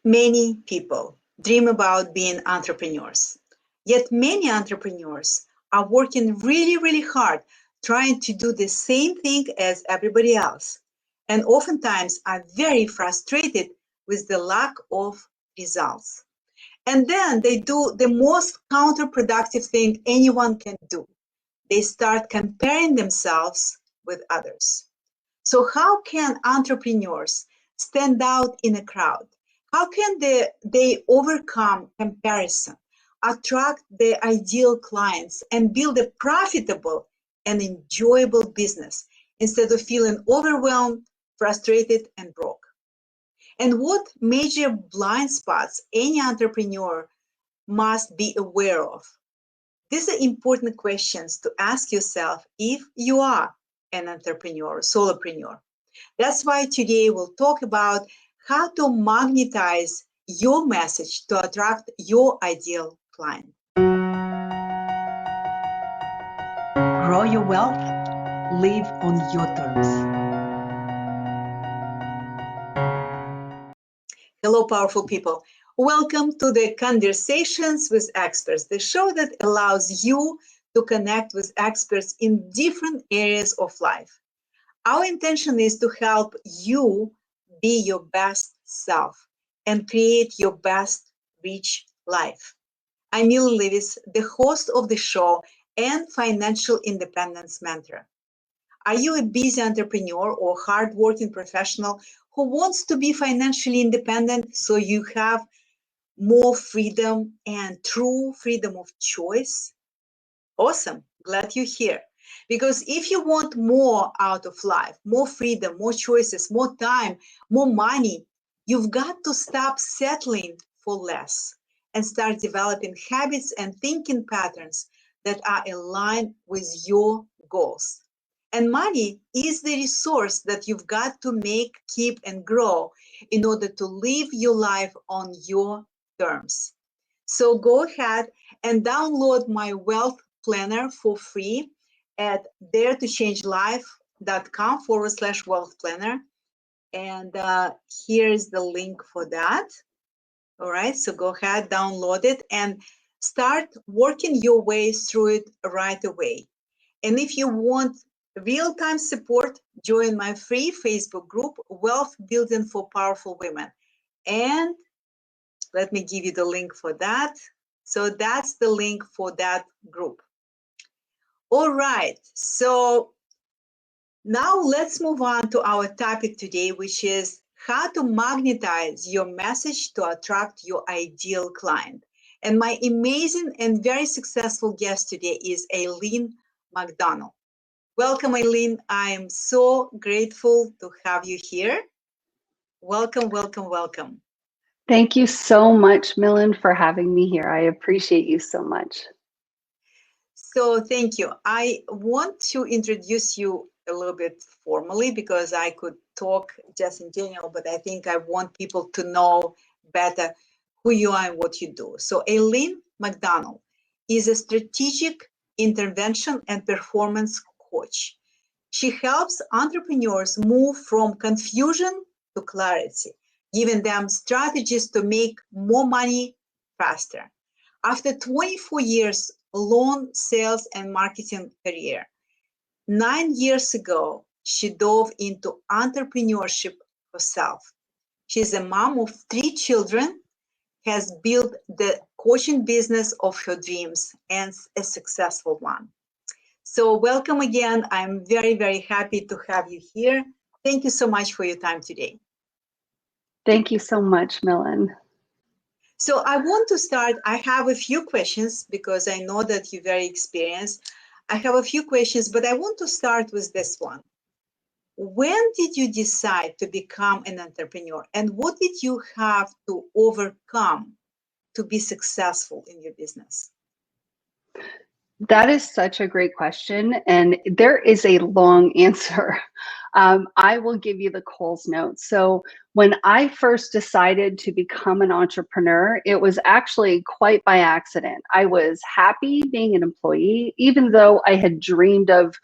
Many people dream about being entrepreneurs, yet many entrepreneurs are working really, really hard trying to do the same thing as everybody else, and oftentimes are very frustrated with the lack of results. And then they do the most counterproductive thing anyone can do. They start comparing themselves with others. So how can entrepreneurs stand out in a crowd? How can they overcome comparison, attract the ideal clients, and build a profitable and enjoyable business instead of feeling overwhelmed, frustrated, and broke? And what major blind spots any entrepreneur must be aware of? These are important questions to ask yourself if you are an entrepreneur, solopreneur. That's why today we'll talk about how to magnetize your message to attract your ideal client. Grow your wealth, live on your terms. Hello, powerful people. Welcome to the Conversations with Experts, the show that allows you to connect with experts in different areas of life. Our intention is to help you be your best self and create your best rich life. I'm Millen Livis, the host of the show and financial independence mentor. Are you a busy entrepreneur or hardworking professional who wants to be financially independent so you have more freedom and true freedom of choice? Awesome. Glad you're here. Because if you want more out of life, more freedom, more choices, more time, more money, you've got to stop settling for less and start developing habits and thinking patterns that are aligned with your goals. And money is the resource that you've got to make, keep, and grow in order to live your life on your terms. So go ahead and download my wealth planner for free at daretochange.life.com/wealth planner. And here's the link for that. All right, so go ahead, download it, and start working your way through it right away. And if you want real-time support, join my free Facebook group, Wealth Building for Powerful Women. And let me give you the link for that. So that's the link for that group. All right, so now let's move on to our topic today, which is how to magnetize your message to attract your ideal client. And my amazing and very successful guest today is Eileen MacDonnell. Welcome, Eileen. I am so grateful to have you here. Welcome, welcome, welcome. Thank you so much, Millen, for having me here. I appreciate you so much. So thank you. I want to introduce you a little bit formally because I could talk just in general, but I think I want people to know better who you are and what you do. So Eileen MacDonnell is a strategic intervention and performance coach. She helps entrepreneurs move from confusion to clarity, giving them strategies to make more money faster. After 24 years long sales and marketing career, 9 years ago, she dove into entrepreneurship herself. She's a mom of 3 children, has built the coaching business of her dreams, and a successful one. So welcome again. I'm very, very happy to have you here. Thank you so much for your time today. Thank you so much, Millen. So I want to start. I have a few questions because I know that you're very experienced. I have a few questions, but I want to start with this one. When did you decide to become an entrepreneur, and what did you have to overcome to be successful in your business? That is such a great question, and there is a long answer. I will give you the Coles note. So when I first decided to become an entrepreneur, it was actually quite by accident. I was happy being an employee, even though I had dreamed of,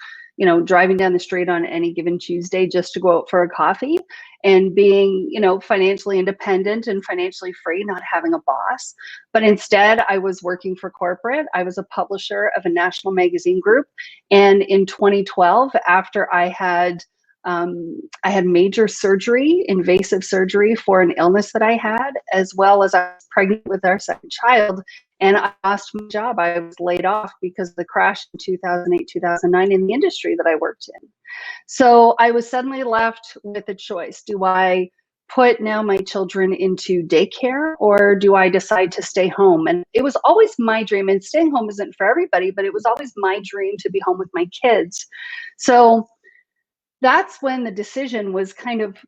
driving down the street on any given Tuesday just to go out for a coffee, and being, financially independent and financially free, not having a boss. But instead, I was working for corporate. I was a publisher of a national magazine group. And in 2012, after I had major surgery, invasive surgery for an illness that I had, as well as I was pregnant with our second child, and I lost my job. I was laid off because of the crash in 2008, 2009 in the industry that I worked in. So I was suddenly left with a choice. Do I put now my children into daycare, or do I decide to stay home? And it was always my dream, and staying home isn't for everybody, but it was always my dream to be home with my kids. So that's when the decision was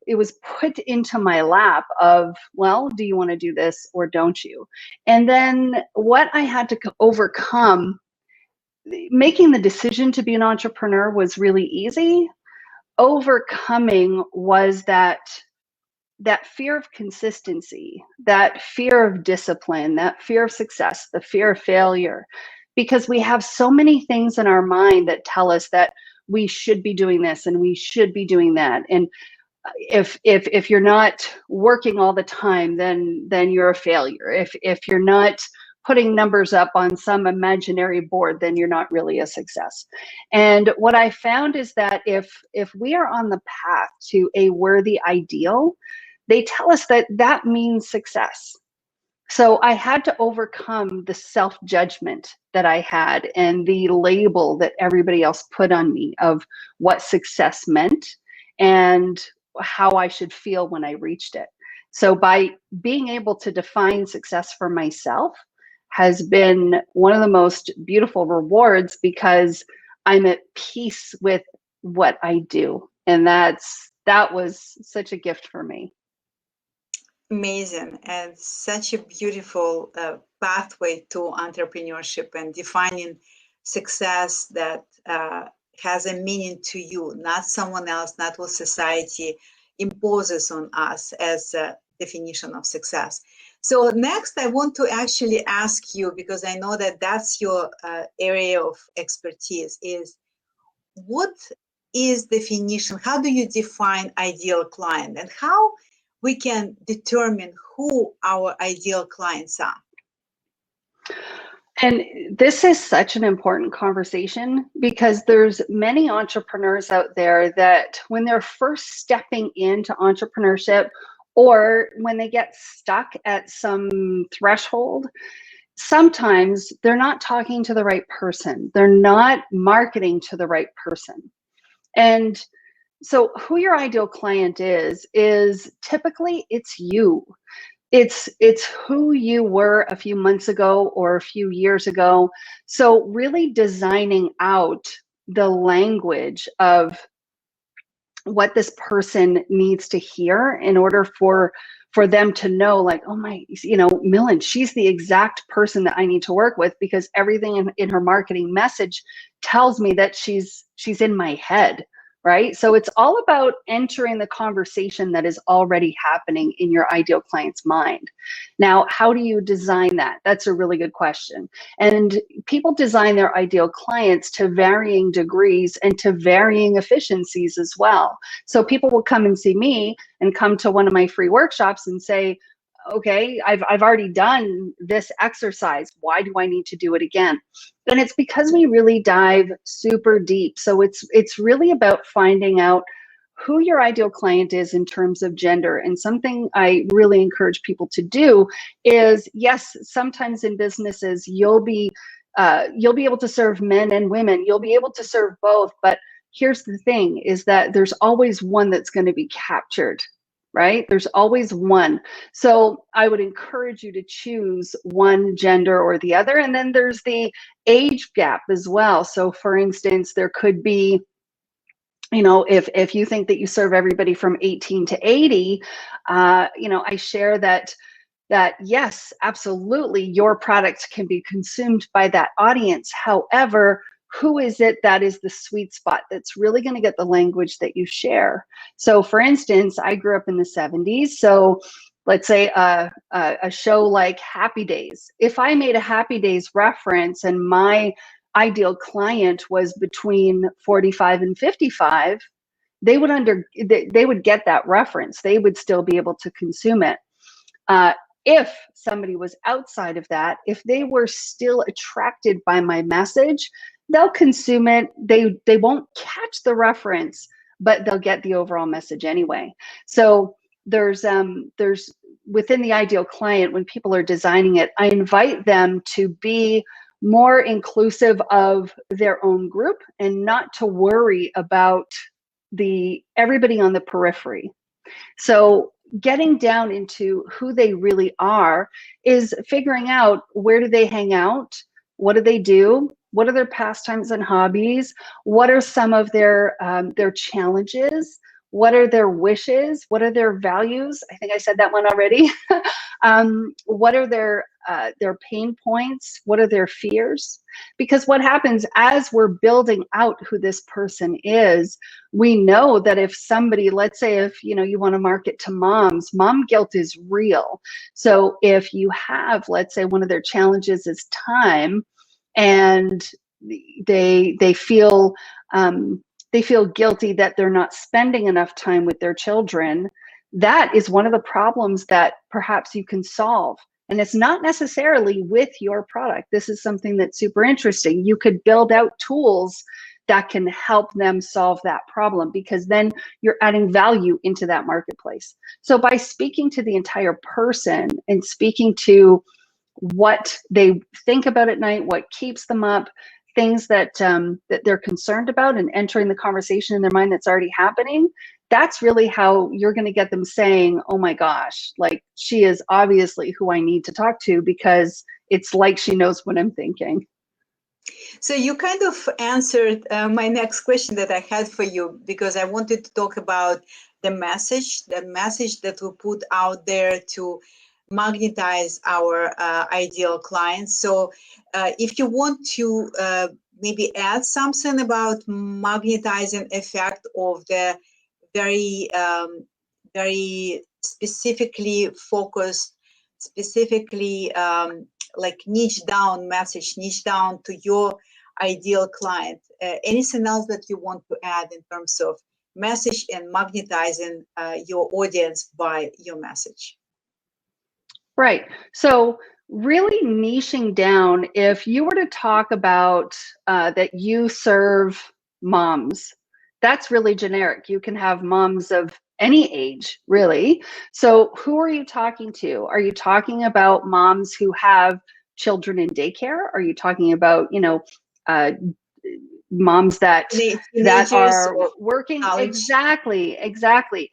it was put into my lap of, well, do you want to do this or don't you? And then what I had to overcome, making the decision to be an entrepreneur was really easy. Overcoming was that fear of consistency, that fear of discipline, that fear of success, the fear of failure, because we have so many things in our mind that tell us that we should be doing this and we should be doing that. And if you're not working all the time, then you're a failure. If you're not putting numbers up on some imaginary board, then you're not really a success. And what I found is that if we are on the path to a worthy ideal, they tell us that means success. So I had to overcome the self-judgment that I had and the label that everybody else put on me of what success meant and how I should feel when I reached it. So by being able to define success for myself has been one of the most beautiful rewards, because I'm at peace with what I do. And that was such a gift for me. Amazing, and such a beautiful pathway to entrepreneurship and defining success that has a meaning to you, not someone else, not what society imposes on us as a definition of success. So next, I want to actually ask you, because I know that that's your area of expertise, is what is definition? How do you define ideal client, and how we can determine who our ideal clients are? And this is such an important conversation, because there's many entrepreneurs out there that when they're first stepping into entrepreneurship, or when they get stuck at some threshold, sometimes they're not talking to the right person. They're not marketing to the right person. And so who your ideal client is typically it's you. It's who you were a few months ago or a few years ago. So really designing out the language of what this person needs to hear in order for them to know, like, oh my, Millen, she's the exact person that I need to work with, because everything in her marketing message tells me that she's in my head. Right? So it's all about entering the conversation that is already happening in your ideal client's mind. Now, how do you design that? That's a really good question. And people design their ideal clients to varying degrees and to varying efficiencies as well. So people will come and see me and come to one of my free workshops and say, okay, I've already done this exercise. Why do I need to do it again? And it's because we really dive super deep. So it's really about finding out who your ideal client is in terms of gender. And something I really encourage people to do is, yes, sometimes in businesses, you'll be able to serve men and women. You'll be able to serve both. But here's the thing, is that there's always one that's going to be captured. Right? There's always one. So I would encourage you to choose one gender or the other. And then there's the age gap as well. So for instance, there could be, if you think that you serve everybody from 18 to 80, I share that yes, absolutely, your product can be consumed by that audience. However, who is it that is the sweet spot that's really going to get the language that you share? So for instance, I grew up in the 70s. So let's say a show like Happy Days. If I made a Happy Days reference and my ideal client was between 45 and 55, they would get that reference. They would still be able to consume it. If somebody was outside of that, if they were still attracted by my message, they'll consume it. They won't catch the reference, but they'll get the overall message anyway. So there's within the ideal client, when people are designing it, I invite them to be more inclusive of their own group and not to worry about everybody on the periphery. So getting down into who they really are is figuring out, where do they hang out? What do they do? What are their pastimes and hobbies? What are some of their challenges? What are their wishes? What are their values? I think I said that one already. What are their pain points? What are their fears? Because what happens as we're building out who this person is, we know that if somebody, let's say if you want to market to moms, mom guilt is real. So if you have, let's say, one of their challenges is time, and they feel guilty that they're not spending enough time with their children, that is one of the problems that perhaps you can solve. And it's not necessarily with your product. This is something that's super interesting. You could build out tools that can help them solve that problem, because then you're adding value into that marketplace. So by speaking to the entire person and speaking to what they think about at night, what keeps them up, things that they're concerned about, and entering the conversation in their mind that's already happening, that's really how you're going to get them saying, oh my gosh, like, she is obviously who I need to talk to, because it's like she knows what I'm thinking. So you kind of answered my next question that I had for you, because I wanted to talk about the message that we put out there to magnetize our ideal clients. So if you want to maybe add something about magnetizing effect of the very specifically focused, like niche down message, niche down to your ideal client. Anything else that you want to add in terms of message and magnetizing your audience by your message? Right. So really niching down, if you were to talk about that you serve moms, that's really generic. You can have moms of any age, really. So who are you talking to? Are you talking about moms who have children in daycare? Are you talking about, moms that are working? Exactly.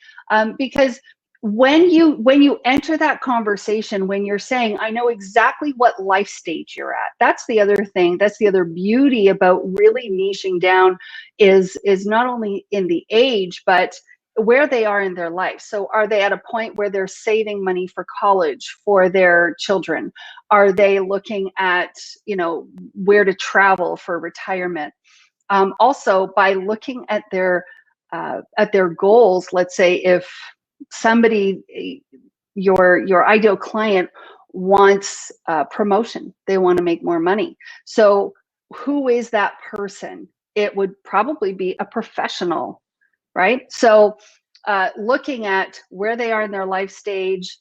Because when you enter that conversation, when you're saying, I know exactly what life stage you're at, that's the other thing, that's the other beauty about really niching down, is not only in the age, but where they are in their life. So are they at a point where they're saving money for college for their children? Are they looking at, where to travel for retirement? Also, by looking at their goals, let's say if somebody, your ideal client wants promotion, they want to make more money. So who is that person? It would probably be a professional, right? So looking at where they are in their life stage,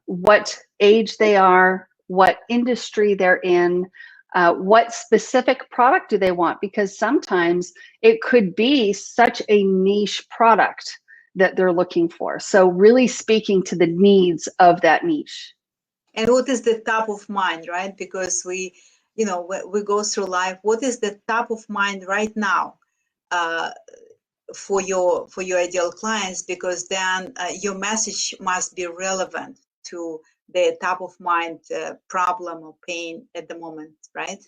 what age they are, what industry they're in, what specific product do they want? Because sometimes it could be such a niche product that they're looking for. So really speaking to the needs of that niche. And what is the top of mind, right? Because we go through life, what is the top of mind right now for your ideal clients? Because then your message must be relevant to the top of mind problem or pain at the moment, right?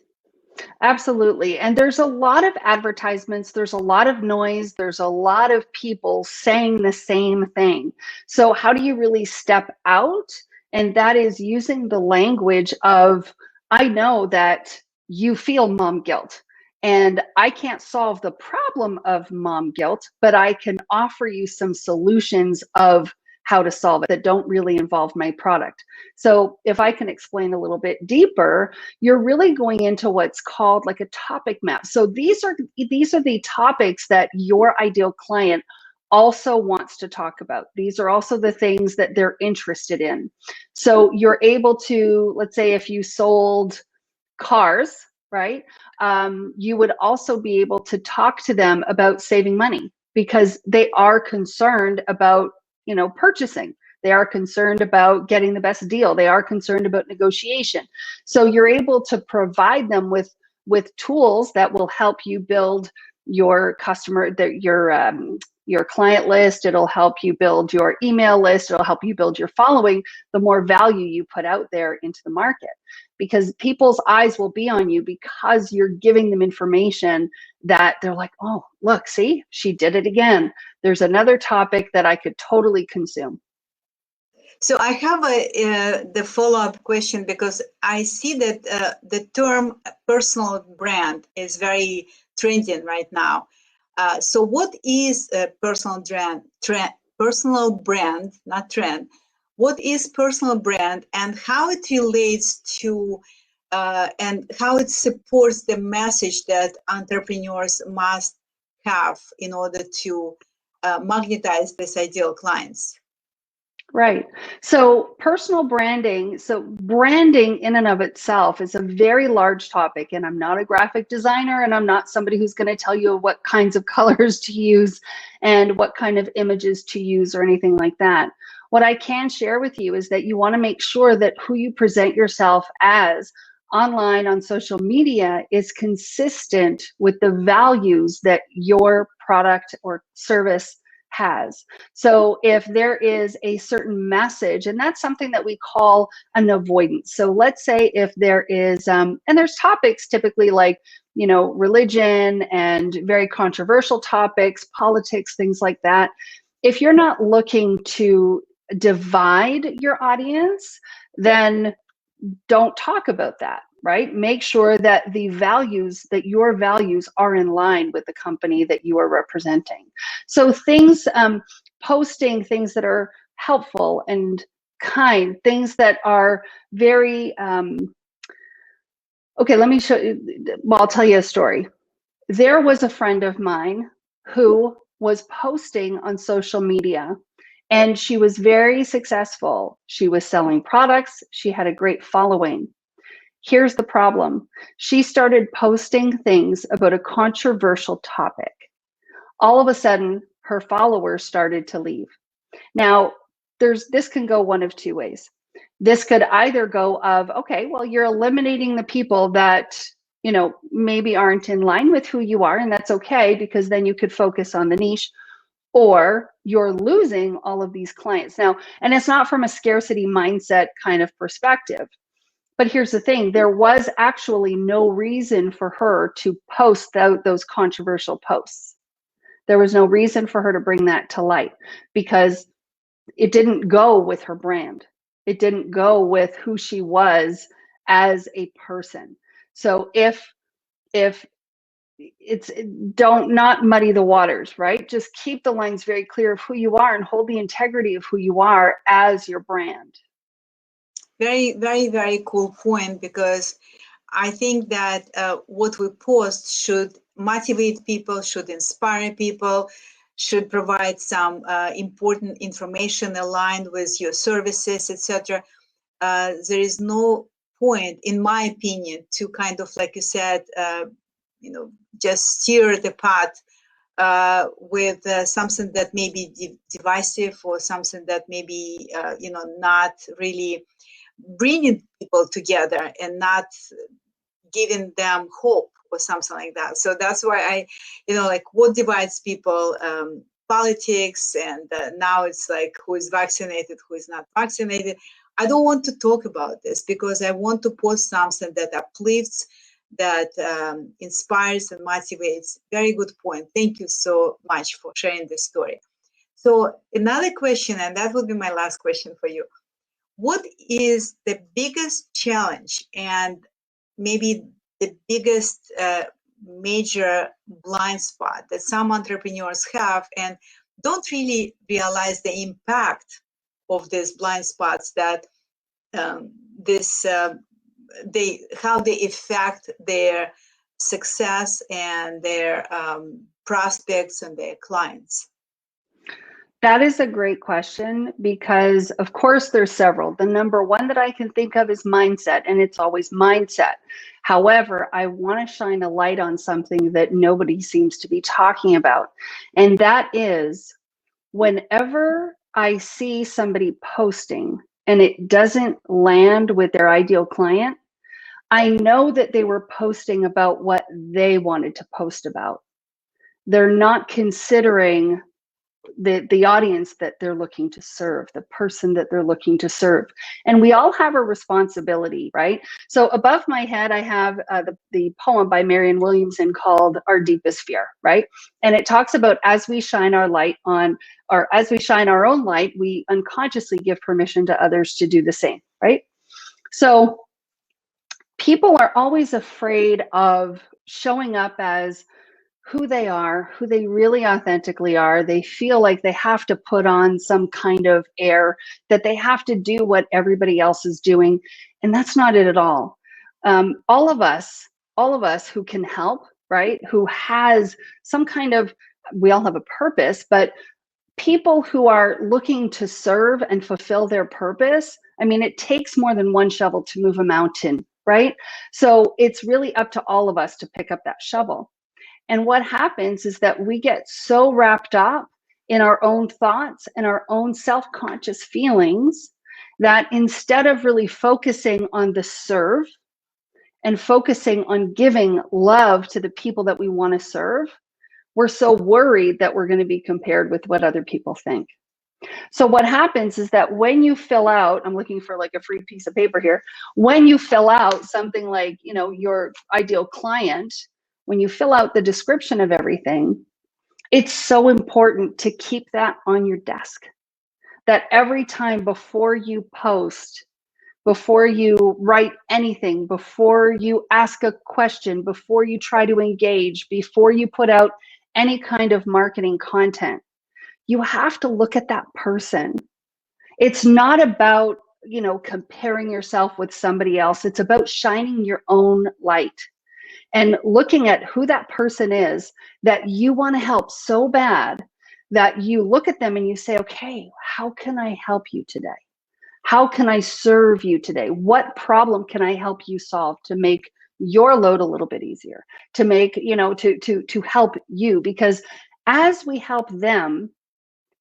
Absolutely. And there's a lot of advertisements, there's a lot of noise, there's a lot of people saying the same thing. So how do you really step out? And that is using the language of, I know that you feel mom guilt, and I can't solve the problem of mom guilt, but I can offer you some solutions of how to solve it that don't really involve my product. So if I can explain a little bit deeper, you're really going into what's called like a topic map. So these are the topics that your ideal client also wants to talk about. These are also the things that they're interested in. So you're able to, let's say if you sold cars, right? You would also be able to talk to them about saving money because they are concerned about, you know, purchasing. They are concerned about getting the best deal. They are concerned about negotiation. So you're able to provide them with tools that will help you build your customer, your client list. It'll help you build your email list. It'll help you build your following, the more value you put out there into the market. Because people's eyes will be on you because you're giving them information that they're like, oh, look, see, she did it again. There's another topic that I could totally consume. So I have the follow-up question because I see that the term personal brand is very trending right now. So what is a personal brand, not trend? What is personal brand and how it relates to and how it supports the message that entrepreneurs must have in order to magnetize these ideal clients? Right. So personal branding, so branding in and of itself is a very large topic, and I'm not a graphic designer and I'm not somebody who's going to tell you what kinds of colors to use and what kind of images to use or anything like that. What I can share with you is that you want to make sure that who you present yourself as online on social media is consistent with the values that your product or service has. So if there is a certain message, and that's something that we call an avoidance. So let's say if there is, and there's topics typically like, you know, religion and very controversial topics, politics, things like that. If you're not looking to divide your audience, then don't talk about that. Right? Make sure that the values, that your values are in line with the company that you are representing. So things, posting things that are helpful and kind, things that are very, okay, let me show you, well, I'll tell you a story. There was a friend of mine who was posting on social media and she was very successful. She was selling products. She had a great following. Here's the problem. She started posting things about a controversial topic. All of a sudden, her followers started to leave. Now, this can go one of two ways. This could either go of, okay, well, you're eliminating the people that, you know, maybe aren't in line with who you are, and that's okay because then you could focus on the niche, or you're losing all of these clients. Now, and it's not from a scarcity mindset kind of perspective. But here's the thing, there was actually no reason for her to post those controversial posts. There was no reason for her to bring that to light because it didn't go with her brand. It didn't go with who she was as a person. So if it's, don't not muddy the waters, right? Just keep the lines very clear of who you are and hold the integrity of who you are as your brand. Very, very, very cool point, because I think that what we post should motivate people, should inspire people, should provide some important information aligned with your services, etc. There is no point, in my opinion, to kind of, like you said, you know, just steer the path with something that may be divisive or something that may be, you know, not really bringing people together and not giving them hope or something like that. So that's why I, you know, like what divides people, politics, and now it's like who is vaccinated, who is not vaccinated. I don't want to talk about this because I want to post something that uplifts, that inspires and motivates. Very good point. Thank you so much for sharing this story. So another question, and that would be my last question for you. What is the biggest challenge and maybe the biggest major blind spot that some entrepreneurs have and don't really realize the impact of these blind spots that how they affect their success and their prospects and their clients? That is a great question, because of course there's several. The number one that I can think of is mindset, and it's always mindset. However, I want to shine a light on something that nobody seems to be talking about. And that is, whenever I see somebody posting and it doesn't land with their ideal client, I know that they were posting about what they wanted to post about. They're not considering the audience that they're looking to serve, the person that they're looking to serve. And we all have a responsibility, right? So above my head, I have the poem by Marianne Williamson called Our Deepest Fear, right? And it talks about, as we shine our light on, or as we shine our own light, we unconsciously give permission to others to do the same, right? So people are always afraid of showing up as who they are, who they really authentically are. They feel like they have to put on some kind of air, that they have to do what everybody else is doing. And that's not it at all. All of us who can help, right? Who has some kind of, we all have a purpose, but people who are looking to serve and fulfill their purpose, I mean, it takes more than one shovel to move a mountain, right? So it's really up to all of us to pick up that shovel. And what happens is that we get so wrapped up in our own thoughts and our own self-conscious feelings that instead of really focusing on the serve and focusing on giving love to the people that we want to serve, we're so worried that we're going to be compared with what other people think. So what happens is that when you fill out, I'm looking for like a free piece of paper here, when you fill out something like, you know, your ideal client, when you fill out the description of everything, it's so important to keep that on your desk. That every time before you post, before you write anything, before you ask a question, before you try to engage, before you put out any kind of marketing content, you have to look at that person. It's not about, you know, comparing yourself with somebody else. It's about shining your own light and looking at who that person is that you want to help so bad that you look at them and you say, okay, how can I help you today? How can I serve you today? What problem can I help you solve to make your load a little bit easier, to make, you know, to help you? Because as we help them,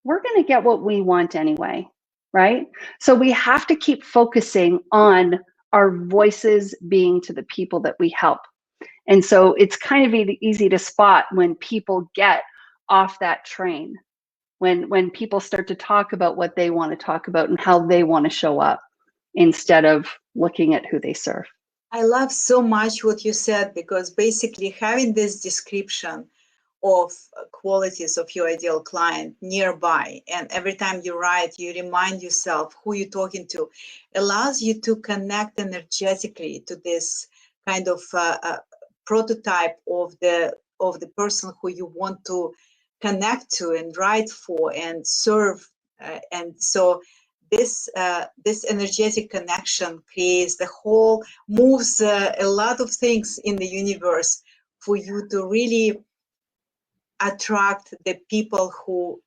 we're going to get what we want anyway, right? So we have to keep focusing on our voices being to the people that we help. And so it's kind of easy to spot when people get off that train, when people start to talk about what they want to talk about and how they want to show up instead of looking at who they serve. I love so much what you said, because basically having this description of qualities of your ideal client nearby, and every time you write, you remind yourself who you're talking to, allows you to connect energetically to this kind of prototype of the person who you want to connect to and write for and serve, and so this energetic connection creates the whole, moves a lot of things in the universe for you to really attract the people who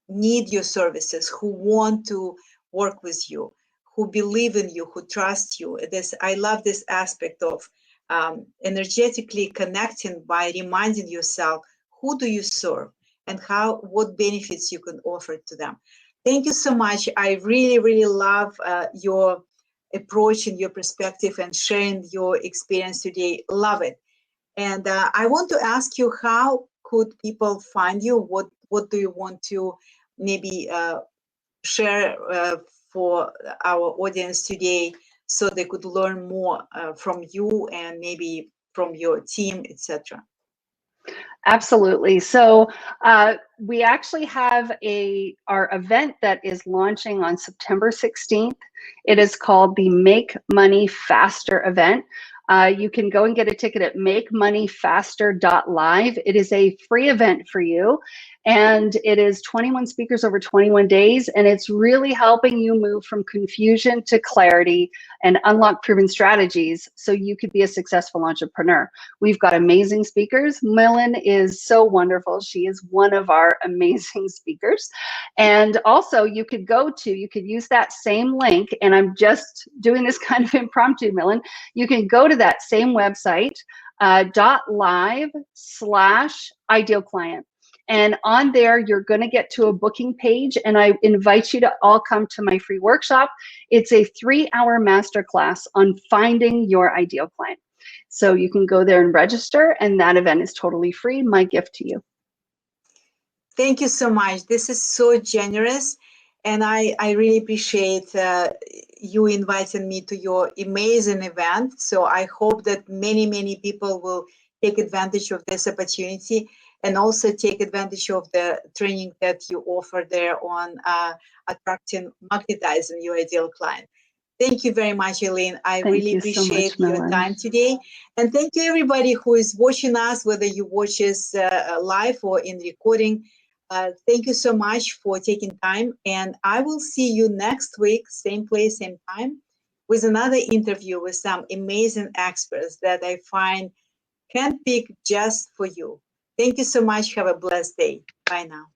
need your services, who want to work with you, who believe in you, who trust you. I love this aspect of energetically connecting by reminding yourself, who do you serve and what benefits you can offer to them. Thank you so much. I really, really love your approach and your perspective and sharing your experience today. Love it. And I want to ask you, how could people find you? What do you want to maybe share for our audience today, so they could learn more from you and maybe from your team, etc.? Absolutely. So we actually have our event that is launching on September 16th. It is called the Make Money Faster event. You can go and get a ticket at makemoneyfaster.live. It is a free event for you, and it is 21 speakers over 21 days, and it's really helping you move from confusion to clarity and unlock proven strategies so you could be a successful entrepreneur. We've got amazing speakers. Millen is so wonderful. She is one of our amazing speakers. And also you could use that same link, and I'm just doing this kind of impromptu, Millen. You can go to that same website, .live/ideal-client. And on there, you're going to get to a booking page, and I invite you to all come to my free workshop. It's a 3-hour masterclass on finding your ideal client. So you can go there and register, and that event is totally free. My gift to you. Thank you so much. This is so generous, and I really appreciate you inviting me to your amazing event. So I hope that many people will take advantage of this opportunity, and also take advantage of the training that you offer there on magnetizing your ideal client. Thank you very much, Eileen. I really appreciate your time today. And thank you everybody who is watching us, whether you watch us live or in recording. Thank you so much for taking time. And I will see you next week, same place, same time, with another interview with some amazing experts that I find handpicked just for you. Thank you so much. Have a blessed day. Bye now.